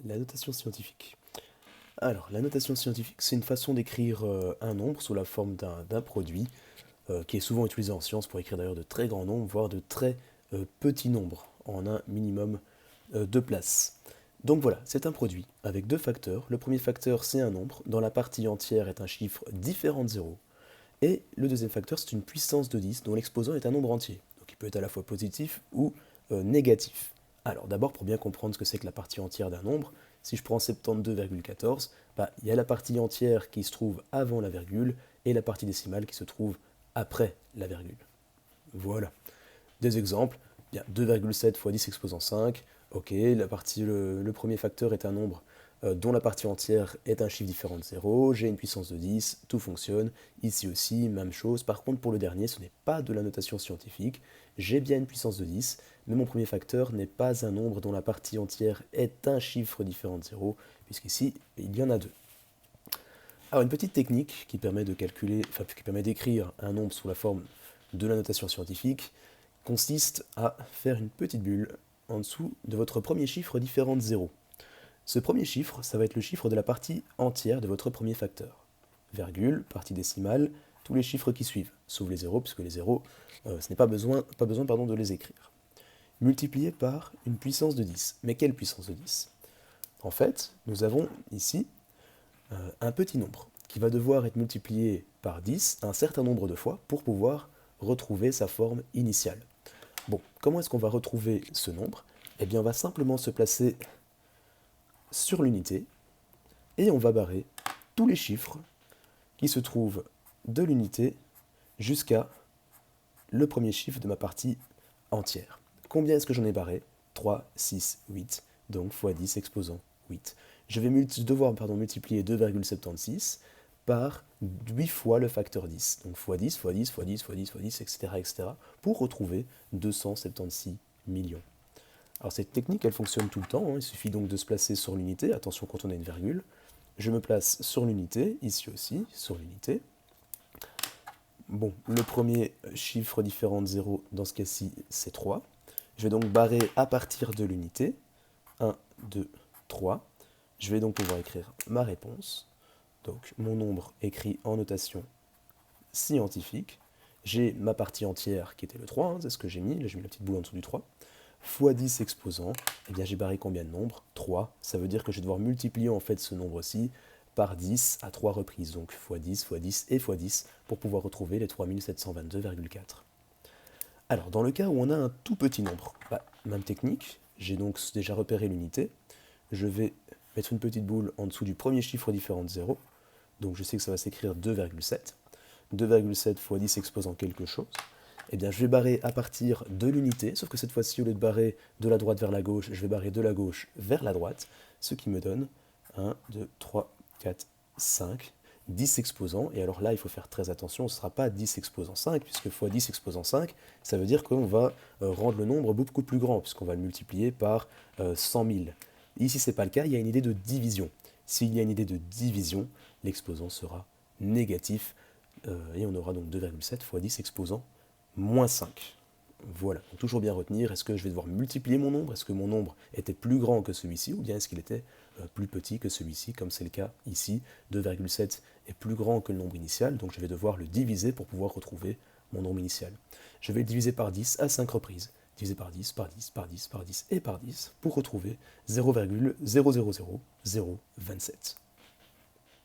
La notation scientifique. Alors, la notation scientifique, c'est une façon d'écrire un nombre sous la forme d'un produit, qui est souvent utilisé en science pour écrire d'ailleurs de très grands nombres, voire de très petits nombres, en un minimum de places. Donc voilà, c'est un produit avec deux facteurs. Le premier facteur, c'est un nombre, dont la partie entière est un chiffre différent de 0. Et le deuxième facteur, c'est une puissance de 10, dont l'exposant est un nombre entier. Donc il peut être à la fois positif ou négatif. Alors d'abord, pour bien comprendre ce que c'est que la partie entière d'un nombre, si je prends 72,14, il y a la partie entière qui se trouve avant la virgule et la partie décimale qui se trouve après la virgule. Voilà. Des exemples, bien 2,7 fois 10 exposant 5, ok, le premier facteur est un nombre dont la partie entière est un chiffre différent de 0, j'ai une puissance de 10, tout fonctionne, ici aussi, même chose, par contre pour le dernier, ce n'est pas de la notation scientifique, j'ai bien une puissance de 10, mais mon premier facteur n'est pas un nombre dont la partie entière est un chiffre différent de 0, puisqu'ici, il y en a deux. Alors une petite technique qui permet de calculer, enfin qui permet d'écrire un nombre sous la forme de la notation scientifique, consiste à faire une petite bulle en dessous de votre premier chiffre différent de 0. Ce premier chiffre, ça va être le chiffre de la partie entière de votre premier facteur. Virgule, partie décimale, tous les chiffres qui suivent, sauf les zéros, puisque les zéros, ce n'est pas besoin de les écrire. Multiplié par une puissance de 10. Mais quelle puissance de 10? En fait, nous avons ici un petit nombre qui va devoir être multiplié par 10 un certain nombre de fois pour pouvoir retrouver sa forme initiale. Bon, comment est-ce qu'on va retrouver ce nombre? Eh bien, on va simplement se placer sur l'unité et on va barrer tous les chiffres qui se trouvent de l'unité jusqu'à le premier chiffre de ma partie entière. Combien est-ce que j'en ai barré? 3, 6, 8, donc x 10 exposant 8. Je vais devoir multiplier 2,76 par 8 fois le facteur 10. Donc x 10, x 10, x 10, x 10, x 10, etc. pour retrouver 276 millions. Alors cette technique, elle fonctionne tout le temps, hein. Il suffit donc de se placer sur l'unité, attention quand on a une virgule. Je me place sur l'unité, ici aussi, sur l'unité. Bon, le premier chiffre différent de 0 dans ce cas-ci, c'est 3. Je vais donc barrer à partir de l'unité. 1, 2, 3. Je vais donc pouvoir écrire ma réponse. Donc mon nombre écrit en notation scientifique. J'ai ma partie entière qui était le 3, hein, c'est ce que j'ai mis. Là, j'ai mis la petite boule en dessous du 3. Fois 10 exposant, eh bien j'ai barré combien de nombres? 3. Ça veut dire que je vais devoir multiplier en fait ce nombre-ci par 10 à 3 reprises. Donc x 10, x 10 et x 10 pour pouvoir retrouver les 3722,4. Alors dans le cas où on a un tout petit nombre, même technique, j'ai donc déjà repéré l'unité. Je vais mettre une petite boule en dessous du premier chiffre différent de 0. Donc je sais que ça va s'écrire 2,7. 2,7 fois 10 exposant quelque chose. Eh bien, je vais barrer à partir de l'unité, sauf que cette fois-ci, au lieu de barrer de la droite vers la gauche, je vais barrer de la gauche vers la droite, ce qui me donne 1, 2, 3, 4, 5, 10 exposants. Et alors là, il faut faire très attention, ce ne sera pas 10 exposant 5, puisque x 10 exposant 5, ça veut dire qu'on va rendre le nombre beaucoup plus grand, puisqu'on va le multiplier par 100 000. Ici, ce n'est pas le cas, il y a une idée de division. S'il y a une idée de division, l'exposant sera négatif, et on aura donc 2,7 x 10 exposant moins 5. Voilà, donc toujours bien retenir, est-ce que je vais devoir multiplier mon nombre? Est-ce que mon nombre était plus grand que celui-ci, ou bien est-ce qu'il était plus petit que celui-ci, comme c'est le cas ici? 2,7 est plus grand que le nombre initial, donc je vais devoir le diviser pour pouvoir retrouver mon nombre initial. Je vais le diviser par 10 à 5 reprises. Diviser par 10, par 10, par 10, par 10 et par 10 pour retrouver 0,000027.